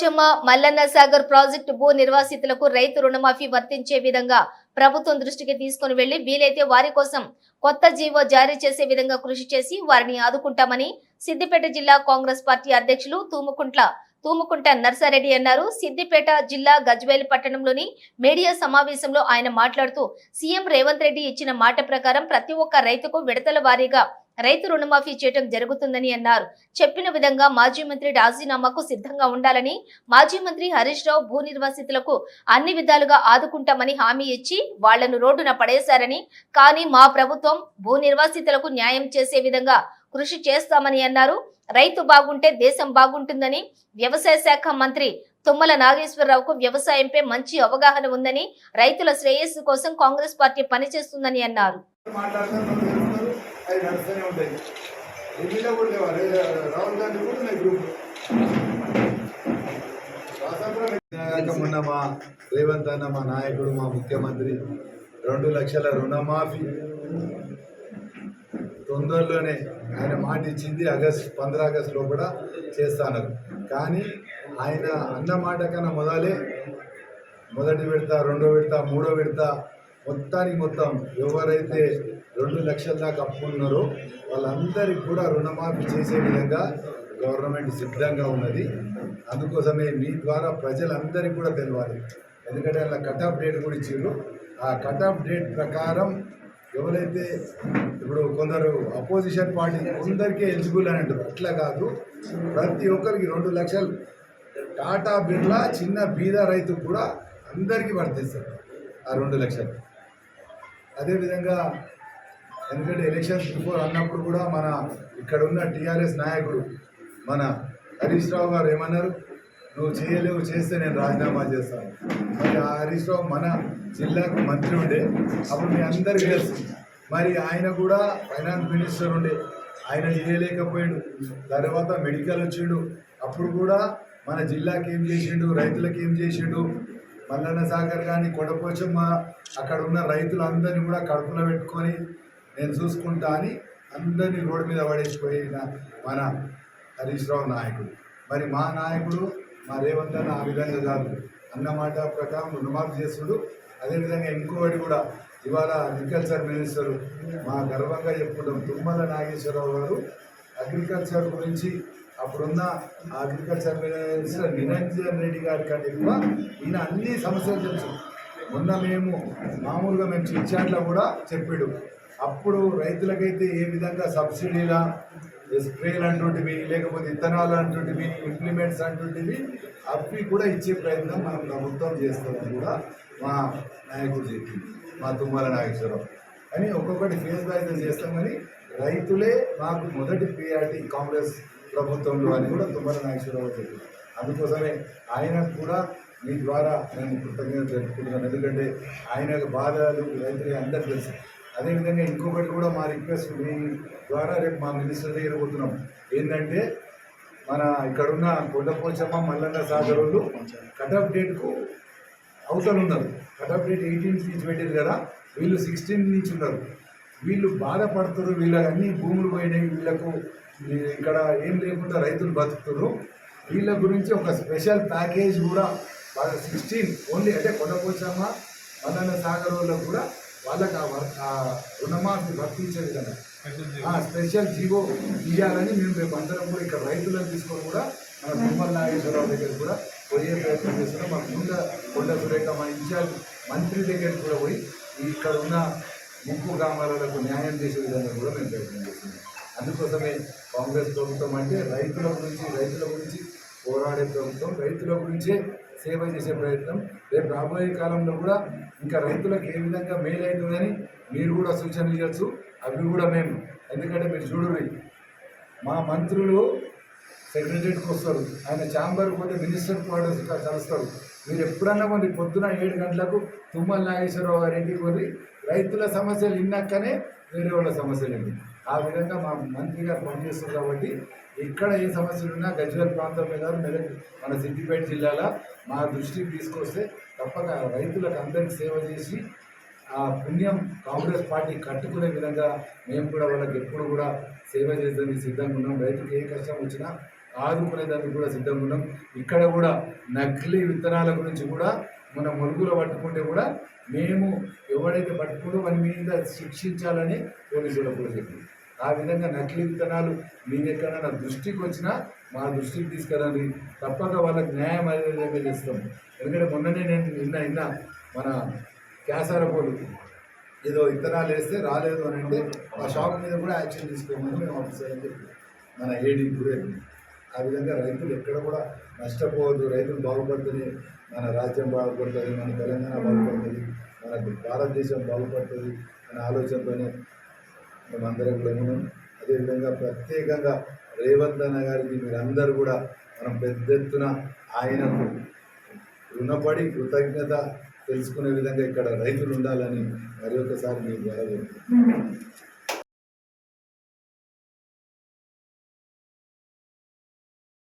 Kondapochamma Mallanna Sagar project భూ నిర్వాసితులకు రైతు రుణమాఫీ వర్తించే విధంగా ప్రభుత్వం దృష్టికి తీసుకుని వెళ్లి వీలైతే వారి కోసం కొత్త జీవో జారీ చేసే విధంగా కృషి చేసి వారిని ఆదుకుంటామని సిద్దిపేట జిల్లా కాంగ్రెస్ పార్టీ అధ్యక్షులు తూముకుంట నర్సారెడ్డి అన్నారు. సిద్దిపేట జిల్లా గజ్వేల్ పట్టణంలోని మీడియా సమావేశంలో ఆయన మాట్లాడుతూ సీఎం రేవంత్ రెడ్డి ఇచ్చిన మాట ప్రకారం ప్రతి ఒక్క రైతుకు విడతల వారీగా రైతు రుణమాఫీ చేయడం జరుగుతుందని అన్నారు. చెప్పిన విధంగా మాజీ మంత్రి రాజీనామాకు సిద్ధంగా ఉండాలని, మాజీ మంత్రి హరీష్ రావు భూ నిర్వాసితులకు అన్ని విధాలుగా ఆదుకుంటామని హామీ ఇచ్చి వాళ్లను రోడ్డున పడేశారని, కానీ మా ప్రభుత్వం భూ నిర్వాసితులకు న్యాయం చేసే విధంగా కృషి చేస్తామని అన్నారు. రైతు బాగుంటే దేశం బాగుంటుందని, వ్యవసాయ శాఖ మంత్రి తుమ్మల నాగేశ్వరరావుకు వ్యవసాయంపై మంచి అవగాహన ఉందని, రైతుల శ్రేయస్సు కోసం కాంగ్రెస్ పార్టీ పనిచేస్తుందని అన్నారు. మొన్న మా రేవంత్ అన్న మా నాయకుడు మా ముఖ్యమంత్రి 2 లక్షల రుణమాఫీ తొందరలోనే ఆయన మాట ఇచ్చింది. 15 ఆగస్టులో కూడా చేస్తాను. కానీ ఆయన అన్న మాట కన్నా మొదటి విడత, 2వ విడత, 3వ విడత మొత్తం ఎవరైతే 2 లక్షల దాకా అప్పు ఉన్నారో వాళ్ళందరికీ కూడా రుణమాఫీ చేసే విధంగా గవర్నమెంట్ సిద్ధంగా ఉన్నది. అందుకోసమే మీ ద్వారా ప్రజలందరికీ కూడా తెలియాలి. ఎందుకంటే అలా కట్ ఆఫ్ డేట్ కూడా ఇచ్చారు. ఆ కట్ ఆఫ్ డేట్ ప్రకారం ఎవరైతే ఇప్పుడు కొందరు అపోజిషన్ పార్టీ కొందరికీ ఎలిజిబుల్ అని అంటారు, అట్లా కాదు, ప్రతి ఒక్కరికి 2 లక్షలు టాటా బిర్లా చిన్న బీద రైతు కూడా అందరికీ వర్తిస్తారు ఆ 2 లక్షలు. అదేవిధంగా ఎందుకంటే ఎలక్షన్స్ బిఫోర్ అన్నప్పుడు కూడా మన ఇక్కడ ఉన్న టీఆర్ఎస్ నాయకుడు మన హరీష్ రావు గారు ఏమన్నారు, నువ్వు చేయలేవు, చేస్తే నేను రాజీనామా చేస్తాను. మరి ఆ హరీష్ రావు మన జిల్లాకు మంత్రి ఉండే, అప్పుడు మీ అందరికీ తెలుసు. మరి ఆయన కూడా ఫైనాన్స్ మినిస్టర్ ఉండే, ఆయన చేయలేకపోయాడు. తర్వాత మెడికల్ వచ్చిండు, అప్పుడు కూడా మన జిల్లాకి ఏం చేసిండు, రైతులకు ఏం చేసిండు. మల్లన్న సాగర్ కానీ కొండపోచమ్మ అక్కడ ఉన్న రైతులందరినీ కూడా కడుపులో పెట్టుకొని నేను చూసుకుంటా అని అందరినీ రోడ్డు మీద పడేసిపోయిన మన హరీష్ రావు నాయకుడు. మరి మా నాయకుడు మా రేవంత్ అన్న ఆ విధంగా కాదు, అన్నమాట ప్రకారం రుణమాఫీ చేస్తుడు. అదేవిధంగా ఇంకోటి కూడా ఇవాళ అగ్రికల్చర్ మినిస్టర్ మా గర్వంగా చెప్పుకుంటాం, తుమ్మల నాగేశ్వరరావు గారు అగ్రికల్చర్ గురించి అప్పుడున్న అగ్రికల్చర్ మినిస్టర్ నిరంజన్ రెడ్డి గారి కంటే ఎక్కువ ఈయన అన్ని సమస్యలు తెలుసు. మొన్న మామూలుగా మేము చిట్చాట్లో కూడా చెప్పాడు, అప్పుడు రైతులకైతే ఏ విధంగా సబ్సిడీలా స్ప్రేలు అంటుంటివి, లేకపోతే విత్తనాలు అంటుంటివి, ఇంప్లిమెంట్స్ అంటుంటివి, అవి కూడా ఇచ్చే ప్రయత్నం మనం ప్రభుత్వం చేస్తామని కూడా మా నాయకుడు చెప్పింది, మా తుమ్మల నాగేశ్వరరావు. అని ఒక్కొక్కటి ఫేస్ వైజ్ చేస్తామని రైతులే మాకు మొదటి ప్రియారిటీ కాంగ్రెస్ ప్రభుత్వంలో అని కూడా తుమ్మల నాగేశ్వరరావు చెప్పింది. అందుకోసమే ఆయనకు కూడా మీ ద్వారా నేను కృతజ్ఞత తెలుపుకుంటున్నాను. ఎందుకంటే ఆయన బాధలు రైతులకి అందరికీ తెలుసు. అదేవిధంగా ఇంకొకటి కూడా మా రిక్వెస్ట్ మీ ద్వారా రేపు మా మినిస్టర్ దగ్గర పోతున్నాం, ఏంటంటే మన ఇక్కడున్న కొండపోచమ్మ మల్లన్న సాగర్ వాళ్ళు కట్ ఆఫ్ డేట్కు అవతల ఉన్నారు. కట్ ఆఫ్ డేట్ 18 నుంచి పెట్టారు కదా, వీళ్ళు 16 నుంచి ఉన్నారు. వీళ్ళు బాధపడుతున్నారు, వీళ్ళకి అన్ని భూములు పోయినాయి, వీళ్ళకు ఇక్కడ ఏం లేకుండా రైతులు బతుకుతున్నారు. వీళ్ళ గురించి ఒక స్పెషల్ ప్యాకేజ్ కూడా 16 ఓన్లీ అంటే కొండపోచమ్మ మల్లన్న సాగర్ వాళ్ళకు కూడా వాళ్ళకి ఆ రుణమాఫీ వర్తించే విధంగా స్పెషల్ జీవో ఇవ్వాలని మేము రేపు అందరం కూడా ఇక్కడ రైతులను తీసుకొని కూడా మన తుమ్మల నాగేశ్వరరావు దగ్గర కూడా పోయే ప్రయత్నం చేస్తున్నాం. మన కొండ సురేఖ మా ఇన్ఛార్జ్ మంత్రి దగ్గరికి కూడా పోయి ఇక్కడ ఉన్న ముప్పు గ్రామాలకు న్యాయం చేసే విధంగా కూడా మేము ప్రయత్నం చేస్తున్నాం. అందుకోసమే కాంగ్రెస్ ప్రభుత్వం అంటే రైతుల గురించి పోరాడే ప్రభుత్వం, రైతుల గురించే సేవ చేసే ప్రయత్నం. రేపు రాబోయే కాలంలో కూడా ఇంకా రైతులకు ఏ విధంగా మేలైతుందని మీరు కూడా సూచనలు ఇవ్వచ్చు. అవి కూడా మేము, ఎందుకంటే మీరు చూడండి, మా మంత్రులు సెక్రటరీకి వస్తారు, ఆయన ఛాంబర్కి పోతే మినిస్టర్ క్వార్టర్స్ కలుస్తారు. మీరు ఎప్పుడన్నా కొన్ని పొద్దున 7 గంటలకు తుమ్మల నాగేశ్వరరావు గారి ఇంటికి పోయి రైతుల సమస్యలు విన్నాకనే వేరే వాళ్ళ సమస్యలు ఏంటి, ఆ విధంగా మా మంత్రి గారు పనిచేస్తారు. కాబట్టి ఇక్కడ ఏ సమస్యలు ఉన్నా గజ్వేల్ ప్రాంతంలో కాదు, మన సిద్దిపేట జిల్లాలో మా దృష్టికి తీసుకొస్తే తప్పక రైతులకు అందరికీ సేవ చేసి ఆ పుణ్యం కాంగ్రెస్ పార్టీ కట్టుకునే విధంగా మేము కూడా వాళ్ళకి ఎప్పుడు కూడా సేవ చేసేందుకు సిద్ధంగా ఉన్నాం. రైతుకి ఏ కష్టం వచ్చినా ఆదుకునేదానికి కూడా సిద్ధంగా ఉన్నాం. ఇక్కడ కూడా నకిలీ విత్తనాల గురించి కూడా మన మురుగులో పట్టుకుంటే కూడా మేము ఎవడైతే పట్టుకుంటూ వారి మీద శిక్షించాలని పోలీసులకు కూడా చెప్పింది. ఆ విధంగా నకిలీ విత్తనాలు మీ ఎక్కడైనా దృష్టికి వచ్చినా మా దృష్టికి తీసుకురండి, తప్పక వాళ్ళకి న్యాయం అయ్యే విధంగా చేస్తాం. ఎందుకంటే మొన్ననే నేను నిన్న మన క్యాసారపోలు ఏదో విత్తనాలు వేస్తే రాలేదు అని అంటే ఆ షాప్ మీద కూడా యాక్షన్ తీసుకోమని మేము ఆఫీసర్ అని చెప్పి మన ఏడీ కూడా ఆ విధంగా రైతులు ఎక్కడ కూడా నష్టపోవద్దు, రైతులు బాగుపడుతుంది, మన రాజ్యం బాగుపడుతుంది, మన తెలంగాణ బాగుపడుతుంది, మన భారతదేశం బాగుపడుతుంది అనే ఆలోచనతోనే మేమందరం కూడా ఉన్నాం. అదేవిధంగా ప్రత్యేకంగా రేవంత్ అన్న గారికి మీరందరూ కూడా మనం పెద్ద ఎత్తున ఆయనకు రుణపడి కృతజ్ఞత తెలుసుకునే విధంగా ఇక్కడ రైతులు ఉండాలని మరి ఒకసారి మీ ద్వారా